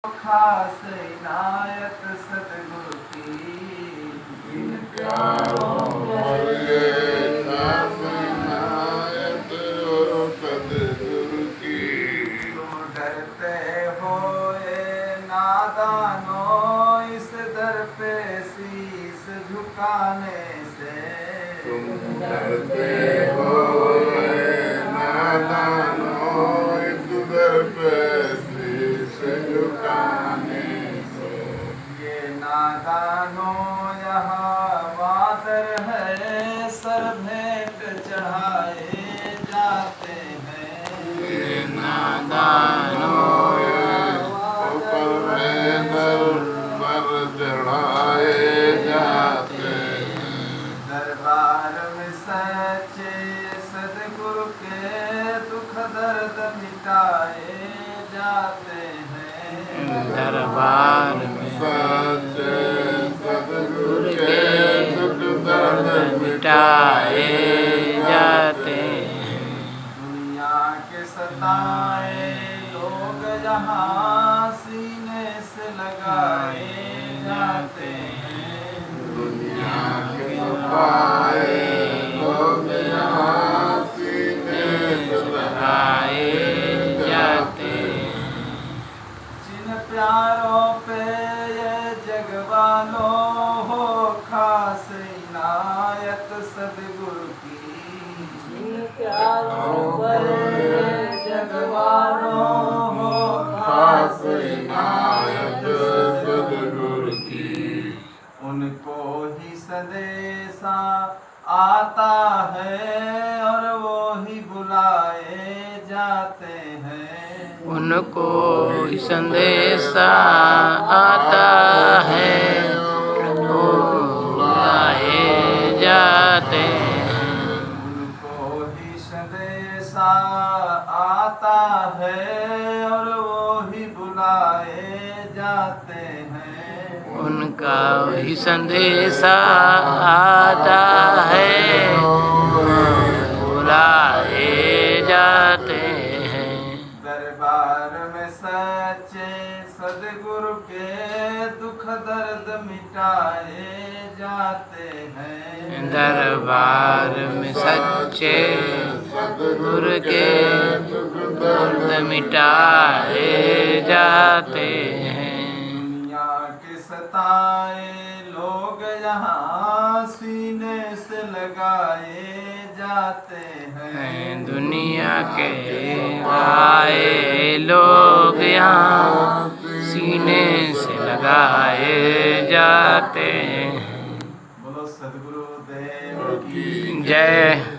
खास इनायत सतगुरु की जिन प्यारों पर ये खास इनायत सतगुरु की। तुम डरते हो ये नादानों इस दर पे शीस झुकाने से। तुम डरते हो ये नादानों इस दर पे झुकाने से। ये नादानों यहाँ मादर है सर भेंट चढ़ाए जाते हैं। ये नादानों पर चढ़ाए जाते हैं। दरबार में सच्चे सदगुरु के दुख दर्द मिटाए जाते हैं। दरबार में सच्चे सदगुरु के दुख दर्द मिटाए जाते हैं। दुनिया के सताए लोग यहाँ सीने से लगाए जाते हैं। दुनिया के सताए लोग यहाँ सीने से लगाए जाते हैं। जिन प्यारों पे ये जगवालों हो खास इनायत सदगुरु की। जिन प्यारों पर ये जगवालों हो खास इनायत सदगुरु की। उनको ही संदेशा आता है और वो ही बुलाए जाते हैं। उनको संदेशा आता है वो बुलाए जाते हैं। उनको ही संदेशा आता है और वो ही बुलाए जाते हैं। उनका ही संदेशा आता है बुलाए जाते हैं। दरबार में सच्चे सदगुरु के दुख दर्द मिटाए जाते हैं। दरबार में सच्चे सदगुरु के दुख दर्द मिटाए जाते हैं। दुनिया के सताए लोग यहाँ सीने से लगाए जाते हैं। दुनिया के आए लोग यहाँ सीने से लगाए जाते हैं। बोलो सदगुरु देव की जय।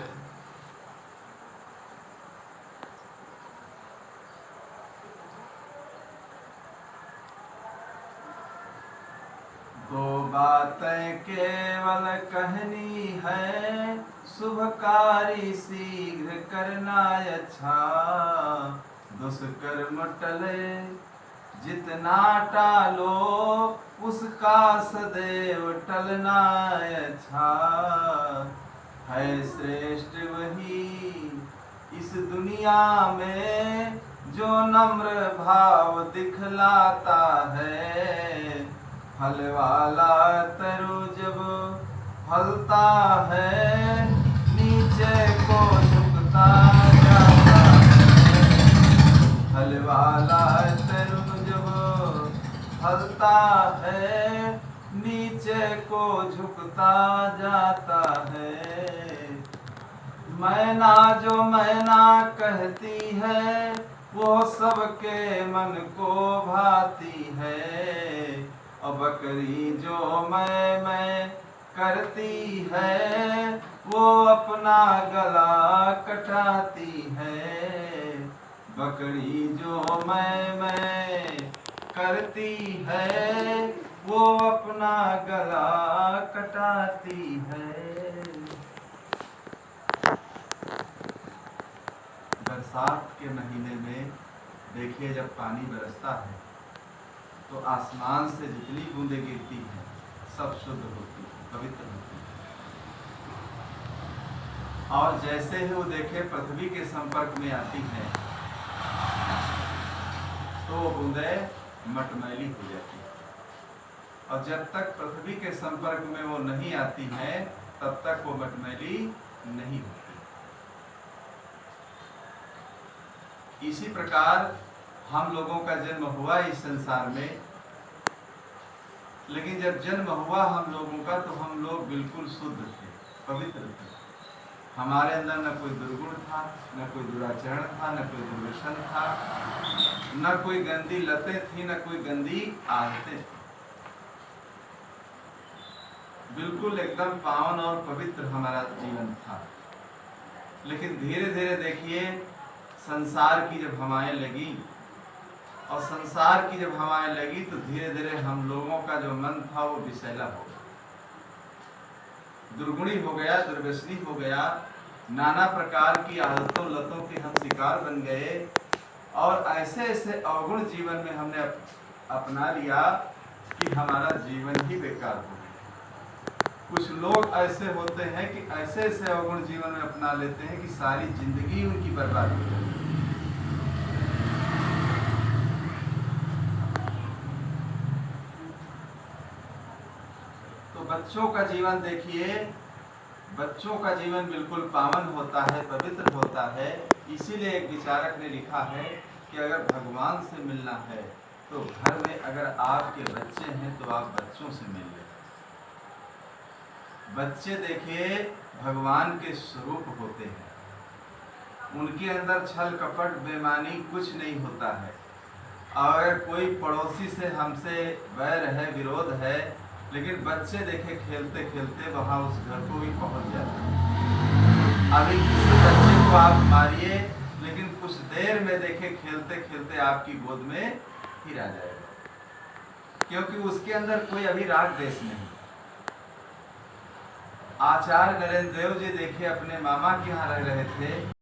दो बातें केवल कहनी है शुभकारी शीघ्र करना अच्छा। दुष्कर्म टले जितना टालो उसका सदैव टलना अच्छा। है श्रेष्ठ वही इस दुनिया में जो नम्र भाव दिखलाता है। फल वाला तरु जब फलता है नीचे को झुकता जाता है। फल वाला तरु जब फलता है नीचे को झुकता जाता है। मैना जो मैना कहती है वो सबके मन को भाती है। और बकरी जो मैं करती है वो अपना गला कटाती है। बकरी जो मैं करती है वो अपना गला कटाती है। बरसात के महीने में देखिए जब पानी बरसता है तो आसमान से जितनी बूंदें गिरती हैं सब शुद्ध होती है, पवित्र होती है। और जैसे ही वो देखे पृथ्वी के संपर्क में आती हैं तो बूंदें मटमैली हो जाती है। और जब तक पृथ्वी के संपर्क में वो नहीं आती है तब तक वो मटमैली नहीं होती। इसी प्रकार हम लोगों का जन्म हुआ इस संसार में, लेकिन जब जन्म हुआ हम लोगों का तो हम लोग बिल्कुल शुद्ध थे, पवित्र थे। हमारे अंदर न कोई दुर्गुण था, न कोई दुराचरण था, न कोई दुर्व्यसन था, न कोई गंदी लतें थी, न कोई गंदी आदतें थी। बिल्कुल एकदम पावन और पवित्र हमारा जीवन था। लेकिन धीरे धीरे देखिए संसार की जब हवाएं लगी, और संसार की जब हवाएं लगी तो धीरे धीरे हम लोगों का जो मन था वो विषैला हो गया, दुर्गुणी हो गया, दुर्व्यसनी हो गया, नाना प्रकार की आदतों लतों के हम शिकार बन गए। और ऐसे ऐसे अवगुण जीवन में हमने अपना लिया कि हमारा जीवन ही बेकार हो गया। कुछ लोग ऐसे होते हैं कि ऐसे ऐसे अवगुण जीवन में अपना लेते हैं कि सारी जिंदगी उनकी बर्बाद हो जाती है। तो बच्चों का जीवन देखिए, बच्चों का जीवन बिल्कुल पावन होता है, पवित्र होता है। इसीलिए एक विचारक ने लिखा है कि अगर भगवान से मिलना है तो घर में अगर आपके बच्चे हैं तो आप बच्चों से मिल लें। बच्चे देखिए भगवान के स्वरूप होते हैं, उनके अंदर छल कपट बेईमानी कुछ नहीं होता है। अगर कोई पड़ोसी से हमसे वैर है, विरोध है, लेकिन बच्चे देखे खेलते खेलते वहां उस घर को भी पहुंच जाते हैं। अभी किसी बच्चे को आप मारिए, लेकिन कुछ देर में देखे खेलते खेलते आपकी गोद में फिर आ जाएगा, क्योंकि उसके अंदर कोई अभी राग द्वेष नहीं। आचार्य नरेंद्र देव जी देखिए अपने मामा के यहाँ रह रहे थे,